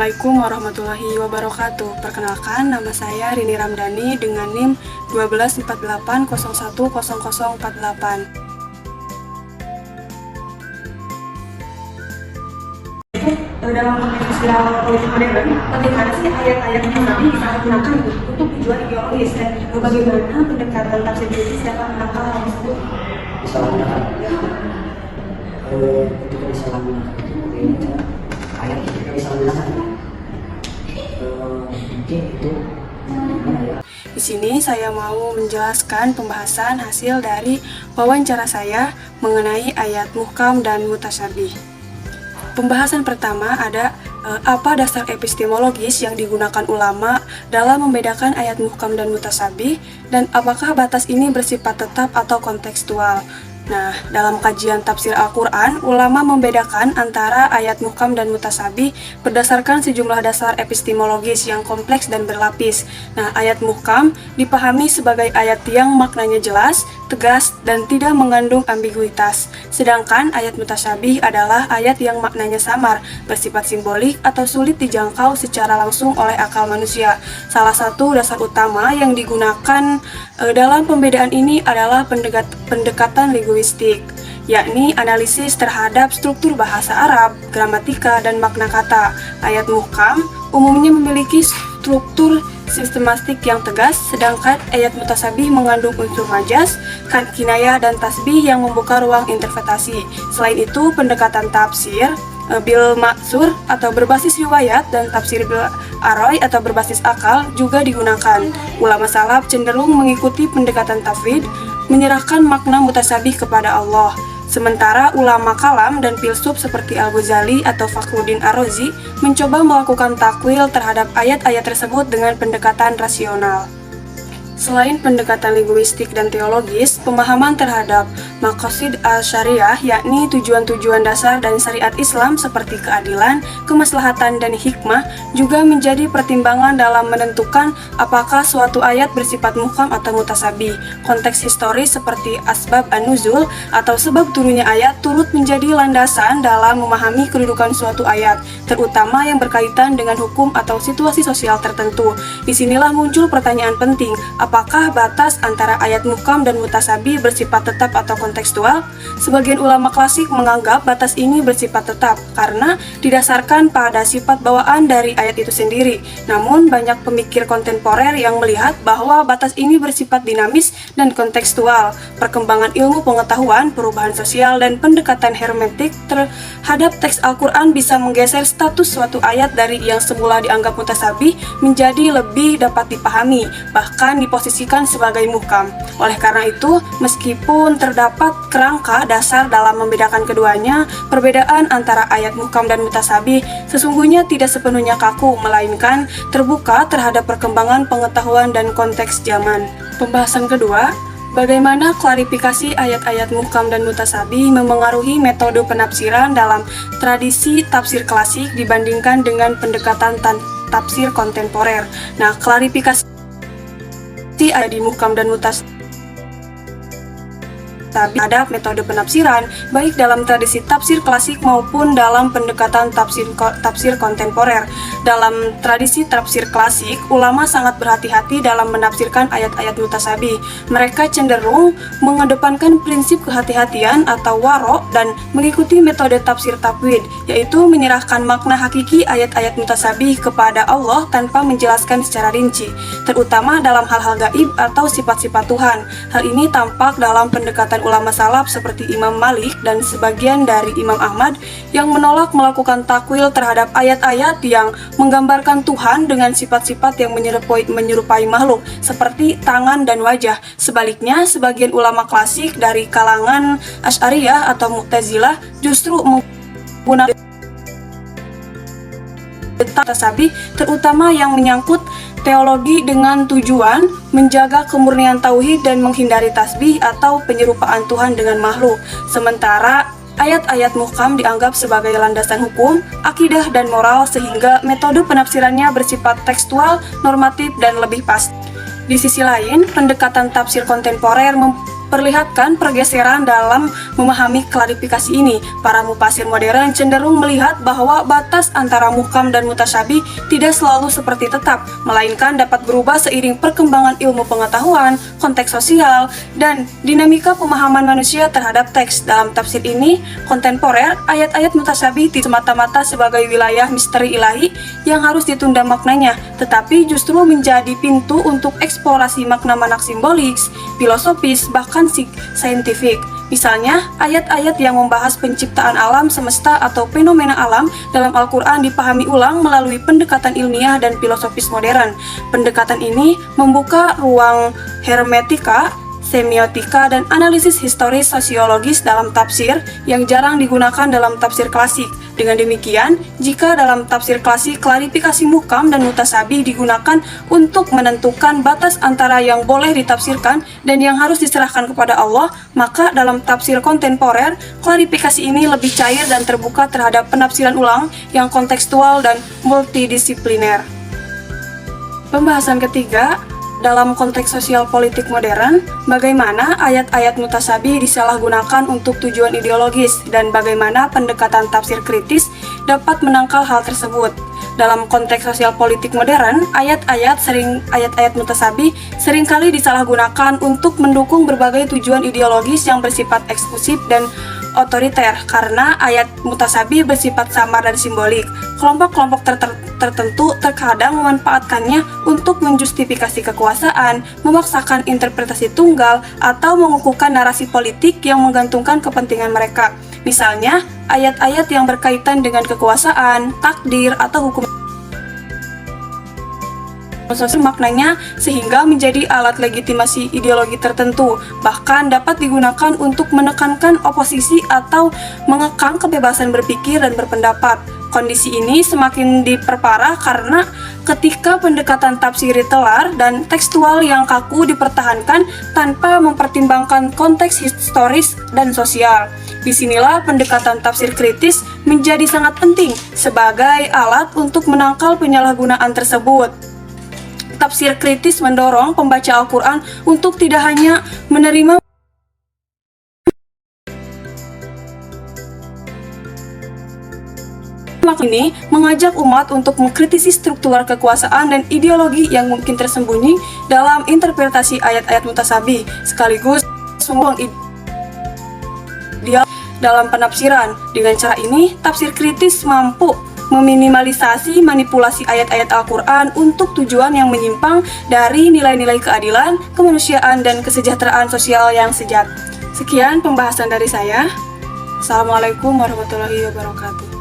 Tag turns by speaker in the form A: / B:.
A: Assalamualaikum warahmatullahi wabarakatuh. Perkenalkan, nama saya Rini Ramdhani dengan NIM 1248010048.
B: Dalam konteks istilah politik modern, bagaimana sih ayat-ayat Nabi bisa digunakan untuk tujuan ideologis dan bagaimana pendekatan tafsir kritis dapat menangkal hal tersebut?
C: Misalnya ketika disalahgunakan ayat ketika disalahgunakan mungkin itu
A: Di sini saya mau menjelaskan pembahasan hasil dari wawancara saya mengenai ayat muhkam dan mutasyabih. Pembahasan pertama ada apa dasar epistemologis yang digunakan ulama dalam membedakan ayat muhkam dan mutasyabih, dan apakah batas ini bersifat tetap atau kontekstual. Nah, dalam kajian tafsir Al-Quran, ulama membedakan antara ayat muhkam dan mutasyabih berdasarkan sejumlah dasar epistemologis yang kompleks dan berlapis. Nah, ayat muhkam dipahami sebagai ayat yang maknanya jelas, tegas, dan tidak mengandung ambiguitas. Sedangkan ayat mutasyabih adalah ayat yang maknanya samar, bersifat simbolik, atau sulit dijangkau secara langsung oleh akal manusia. Salah satu dasar utama yang digunakan dalam pembedaan ini adalah pendekatan linguistik, yakni analisis terhadap struktur bahasa Arab, gramatika, dan makna kata. Ayat muhkam umumnya memiliki struktur sistematik yang tegas, sedangkan ayat mutasyabih mengandung unsur majaz, kinayah, dan tasbih yang membuka ruang interpretasi. Selain itu, pendekatan tafsir bil maksur atau berbasis riwayat dan tafsir bil aroy atau berbasis akal juga digunakan. Ulama salaf cenderung mengikuti pendekatan tafwid, menyerahkan makna mutasyabih kepada Allah. Sementara ulama kalam dan filsuf seperti Al-Ghazali atau Fakhruddin Ar-Razi mencoba melakukan takwil terhadap ayat-ayat tersebut dengan pendekatan rasional. Selain pendekatan linguistik dan teologis, pemahaman terhadap maqasid al-syariah, yakni tujuan-tujuan dasar dan syariat Islam seperti keadilan, kemaslahatan, dan hikmah, juga menjadi pertimbangan dalam menentukan apakah suatu ayat bersifat muhkam atau mutasyabih. Konteks historis seperti asbab an-nuzul atau sebab turunnya ayat turut menjadi landasan dalam memahami kedudukan suatu ayat, terutama yang berkaitan dengan hukum atau situasi sosial tertentu. Disinilah muncul pertanyaan penting, apakah batas antara ayat muhkam dan mutasyabih bersifat tetap atau kontekstual? Sebagian ulama klasik menganggap batas ini bersifat tetap karena didasarkan pada sifat bawaan dari ayat itu sendiri. Namun banyak pemikir kontemporer yang melihat bahwa batas ini bersifat dinamis dan kontekstual. Perkembangan ilmu pengetahuan, perubahan sosial, dan pendekatan hermeneutik terhadap teks Al-Quran bisa menggeser status suatu ayat dari yang semula dianggap mutasyabih menjadi lebih dapat dipahami, bahkan diposisikan sebagai muhkam. Oleh karena itu, meskipun terdapat kerangka dasar dalam membedakan keduanya, perbedaan antara ayat muhkam dan mutasyabih sesungguhnya tidak sepenuhnya kaku, melainkan terbuka terhadap perkembangan pengetahuan dan konteks zaman. Pembahasan kedua, bagaimana klarifikasi ayat-ayat muhkam dan mutasyabih memengaruhi metode penafsiran dalam tradisi tafsir klasik dibandingkan dengan pendekatan tafsir kontemporer. Nah, klarifikasi ada di muhkam dan mutasyabih ada metode penafsiran baik dalam tradisi tafsir klasik maupun dalam pendekatan tafsir kontemporer. Dalam tradisi tafsir klasik, ulama sangat berhati-hati dalam menafsirkan ayat-ayat mutasyabih. Mereka cenderung mengedepankan prinsip kehati-hatian atau waro dan mengikuti metode tafsir tafwid, yaitu menyerahkan makna hakiki ayat-ayat mutasyabih kepada Allah tanpa menjelaskan secara rinci, terutama dalam hal-hal gaib atau sifat-sifat Tuhan. Hal ini tampak dalam pendekatan ulama salaf seperti Imam Malik dan sebagian dari Imam Ahmad yang menolak melakukan takwil terhadap ayat-ayat yang menggambarkan Tuhan dengan sifat-sifat yang menyerupai makhluk seperti tangan dan wajah. Sebaliknya, sebagian ulama klasik dari kalangan Asy'ariyah atau Mu'tazilah justru menggunakan mutasyabih, terutama yang menyangkut teologi dengan tujuan menjaga kemurnian tauhid dan menghindari tasbih atau penyerupaan Tuhan dengan makhluk. Sementara ayat-ayat muhkam dianggap sebagai landasan hukum, akidah, dan moral sehingga metode penafsirannya bersifat tekstual, normatif, dan lebih pasti. Di sisi lain, pendekatan tafsir kontemporer memperlihatkan pergeseran dalam memahami klarifikasi ini. Para mufasir modern cenderung melihat bahwa batas antara muhkam dan mutasyabih tidak selalu seperti tetap, melainkan dapat berubah seiring perkembangan ilmu pengetahuan, konteks sosial, dan dinamika pemahaman manusia terhadap teks. Dalam tafsir ini, kontemporer, ayat-ayat mutasyabih tidak semata-mata sebagai wilayah misteri ilahi yang harus ditunda maknanya, tetapi justru menjadi pintu untuk eksplorasi makna-makna simbolik, filosofis, bahkan saintifik. Misalnya, ayat-ayat yang membahas penciptaan alam semesta atau fenomena alam dalam Al-Quran dipahami ulang melalui pendekatan ilmiah dan filosofis modern. Pendekatan ini membuka ruang hermeneutika, semiotika, dan analisis historis sosiologis dalam tafsir yang jarang digunakan dalam tafsir klasik. Dengan demikian, jika dalam tafsir klasik klarifikasi muhkam dan mutasyabih digunakan untuk menentukan batas antara yang boleh ditafsirkan dan yang harus diserahkan kepada Allah, maka dalam tafsir kontemporer, klarifikasi ini lebih cair dan terbuka terhadap penafsiran ulang yang kontekstual dan multidisipliner. Pembahasan ketiga, dalam konteks sosial politik modern, bagaimana ayat-ayat mutasyabih disalahgunakan untuk tujuan ideologis dan bagaimana pendekatan tafsir kritis dapat menangkal hal tersebut. Dalam konteks sosial politik modern, ayat-ayat mutasyabih seringkali disalahgunakan untuk mendukung berbagai tujuan ideologis yang bersifat eksklusif dan otoriter. Karena ayat mutasyabih bersifat samar dan simbolik, kelompok-kelompok tertentu terkadang memanfaatkannya untuk menjustifikasi kekuasaan, memaksakan interpretasi tunggal, atau mengukuhkan narasi politik yang menggantungkan kepentingan mereka. Misalnya, ayat-ayat yang berkaitan dengan kekuasaan, takdir, atau hukum sosial maknanya sehingga menjadi alat legitimasi ideologi tertentu, bahkan dapat digunakan untuk menekankan oposisi atau mengekang kebebasan berpikir dan berpendapat. Kondisi ini semakin diperparah karena ketika pendekatan tafsiri telar dan tekstual yang kaku dipertahankan tanpa mempertimbangkan konteks historis dan sosial. Disinilah pendekatan tafsir kritis menjadi sangat penting sebagai alat untuk menangkal penyalahgunaan tersebut. Tafsir kritis mendorong pembaca Al-Quran untuk tidak hanya menerima ini, mengajak umat untuk mengkritisi struktur kekuasaan dan ideologi yang mungkin tersembunyi dalam interpretasi ayat-ayat mutasyabih, sekaligus membuang ideal dalam penafsiran. Dengan cara ini, tafsir kritis mampu meminimalisasi manipulasi ayat-ayat Al-Quran untuk tujuan yang menyimpang dari nilai-nilai keadilan, kemanusiaan, dan kesejahteraan sosial yang sejati. Sekian pembahasan dari saya. Assalamualaikum warahmatullahi wabarakatuh.